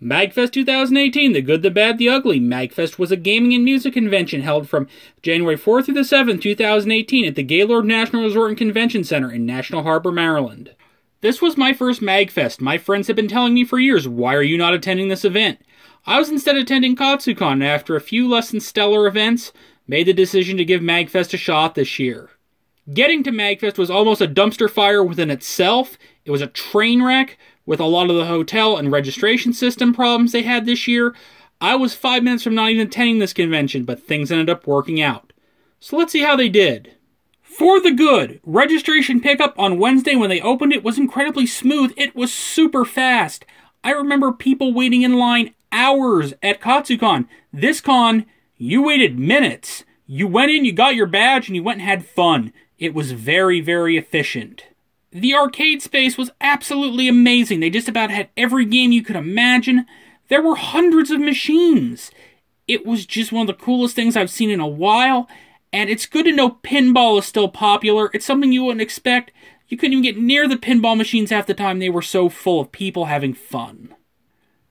MAGFest 2018, The Good, the Bad, the Ugly. MAGFest was a gaming and music convention held from January 4th through the 7th, 2018 at the Gaylord National Resort and Convention Center in National Harbor, Maryland. This was my first MAGFest. My friends have been telling me for years, why are you not attending this event? I was instead attending KatsuCon, and after a few less than stellar events, made the decision to give MAGFest a shot this year. Getting to MAGFest was almost a dumpster fire within itself. It was a train wreck with a lot of the hotel and registration system problems they had this year. I was 5 minutes from not even attending this convention, but things ended up working out. So let's see how they did. For the Good, registration pickup on Wednesday when they opened it was incredibly smooth. It was super fast. I remember people waiting in line hours at KatsuCon. This con, you waited minutes. You went in, you got your badge, and you went and had fun. It was very, very efficient. The arcade space was absolutely amazing. They just about had every game you could imagine. There were hundreds of machines. It was just one of the coolest things I've seen in a while. And it's good to know pinball is still popular. It's something you wouldn't expect. You couldn't even get near the pinball machines half the time. They were so full of people having fun.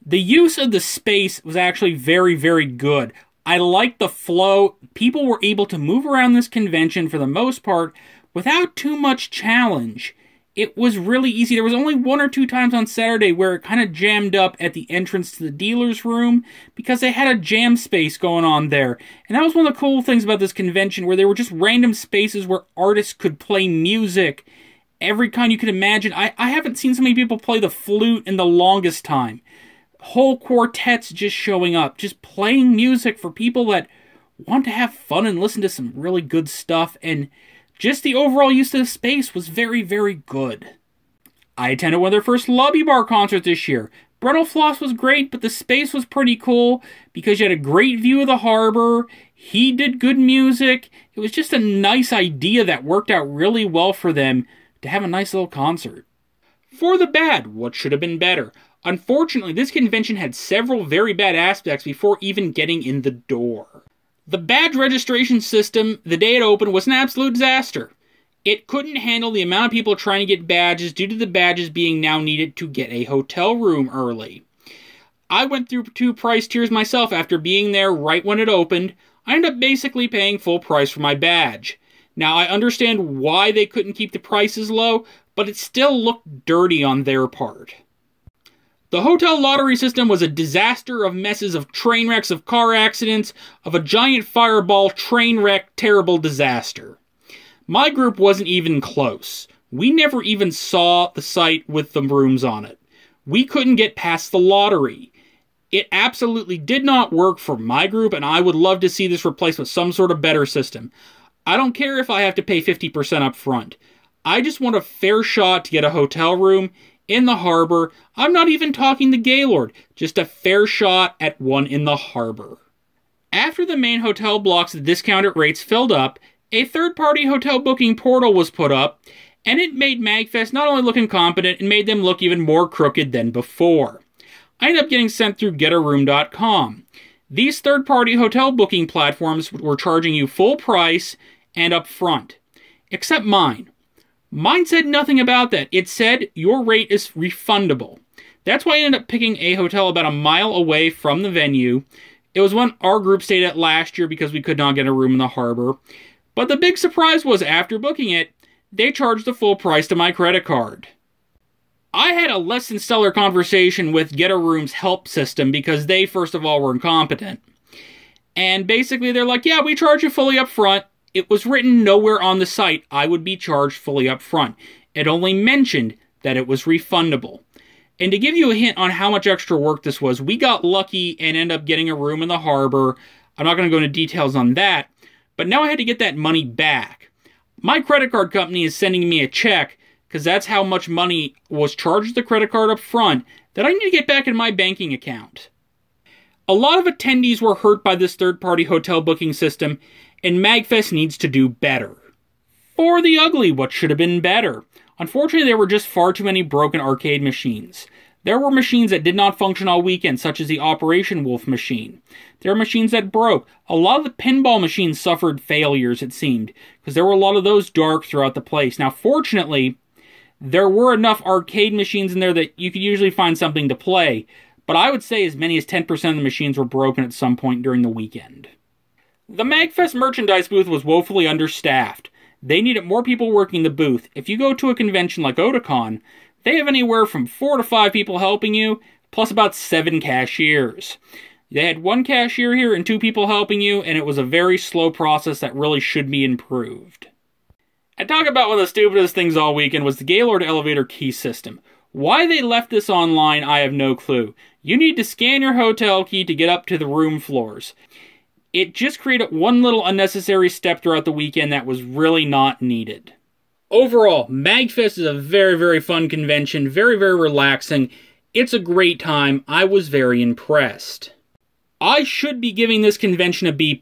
The use of the space was actually very, very good. I liked the flow. People were able to move around this convention for the most part without too much challenge. It was really easy. There was only 1 or 2 times on Saturday where it kind of jammed up at the entrance to the dealer's room because they had a jam space going on there. And that was one of the cool things about this convention, where there were just random spaces where artists could play music, every kind you could imagine. I haven't seen so many people play the flute in the longest time. Whole quartets just showing up, just playing music for people that want to have fun and listen to some really good stuff, and just the overall use of the space was very, very good. I attended one of their first Lobby Bar concerts this year. Brettel Floss was great, but the space was pretty cool because you had a great view of the harbor. He did good music. It was just a nice idea that worked out really well for them to have a nice little concert. For the Bad, what should have been better? Unfortunately, this convention had several very bad aspects before even getting in the door. The badge registration system, the day it opened, was an absolute disaster. It couldn't handle the amount of people trying to get badges due to the badges being now needed to get a hotel room early. I went through 2 price tiers myself after being there right when it opened. I ended up basically paying full price for my badge. Now, I understand why they couldn't keep the prices low, but it still looked dirty on their part. The hotel lottery system was a disaster of messes, of train wrecks, of car accidents, of a giant fireball, train wreck, terrible disaster. My group wasn't even close. We never even saw the site with the rooms on it. We couldn't get past the lottery. It absolutely did not work for my group, and I would love to see this replaced with some sort of better system. I don't care if I have to pay 50% up front. I just want a fair shot to get a hotel room in the harbor. I'm not even talking the Gaylord, just a fair shot at one in the harbor. After the main hotel blocks at discounted rates filled up, a third-party hotel booking portal was put up, and it made MAGFest not only look incompetent, it made them look even more crooked than before. I ended up getting sent through getaroom.com. These third-party hotel booking platforms were charging you full price and up front, except mine. Mine said nothing about that. It said your rate is refundable. That's why I ended up picking a hotel about a mile away from the venue. It was one our group stayed at last year because we could not get a room in the harbor. But the big surprise was after booking it, they charged the full price to my credit card. I had a less than stellar conversation with Get a Room's help system because they, first of all, were incompetent. And basically they're like, yeah, we charge you fully up front. It was written nowhere on the site I would be charged fully up front. It only mentioned that it was refundable. And to give you a hint on how much extra work this was, we got lucky and ended up getting a room in the harbor. I'm not going to go into details on that, but now I had to get that money back. My credit card company is sending me a check because that's how much money was charged the credit card up front that I need to get back in my banking account. A lot of attendees were hurt by this third-party hotel booking system, and MAGFest needs to do better. For the Ugly, what should have been better? Unfortunately, there were just far too many broken arcade machines. There were machines that did not function all weekend, such as the Operation Wolf machine. There were machines that broke. A lot of the pinball machines suffered failures, it seemed, because there were a lot of those dark throughout the place. Now, fortunately, there were enough arcade machines in there that you could usually find something to play, but I would say as many as 10% of the machines were broken at some point during the weekend. The MAGFest merchandise booth was woefully understaffed. They needed more people working the booth. If you go to a convention like Otakon, they have anywhere from 4 to 5 people helping you, plus about 7 cashiers. They had 1 cashier here and 2 people helping you, and it was a very slow process that really should be improved. I talk about one of the stupidest things all weekend was the Gaylord elevator key system. Why they left this online, I have no clue. You need to scan your hotel key to get up to the room floors. It just created one little unnecessary step throughout the weekend that was really not needed. Overall, MAGFest is a very, very fun convention, very, very relaxing. It's a great time. I was very impressed. I should be giving this convention a B+.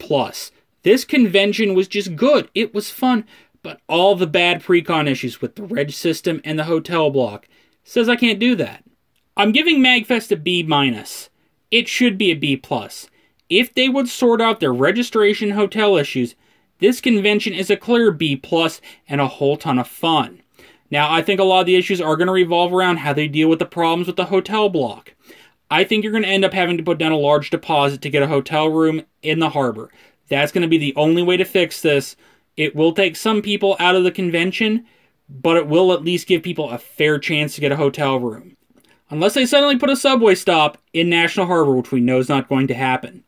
This convention was just good. It was fun, but all the bad pre-con issues with the reg system and the hotel block says I can't do that. I'm giving MAGFest a B-. It should be a B+. If they would sort out their registration hotel issues, this convention is a clear B+ and a whole ton of fun. Now, I think a lot of the issues are going to revolve around how they deal with the problems with the hotel block. I think you're going to end up having to put down a large deposit to get a hotel room in the harbor. That's going to be the only way to fix this. It will take some people out of the convention, but it will at least give people a fair chance to get a hotel room. Unless they suddenly put a subway stop in National Harbor, which we know is not going to happen.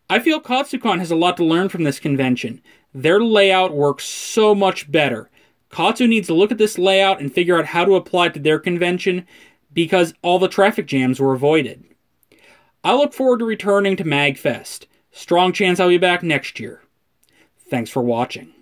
I feel Katsucon has a lot to learn from this convention. Their layout works so much better. Katsu needs to look at this layout and figure out how to apply it to their convention because all the traffic jams were avoided. I look forward to returning to MAGFest. Strong chance I'll be back next year. Thanks for watching.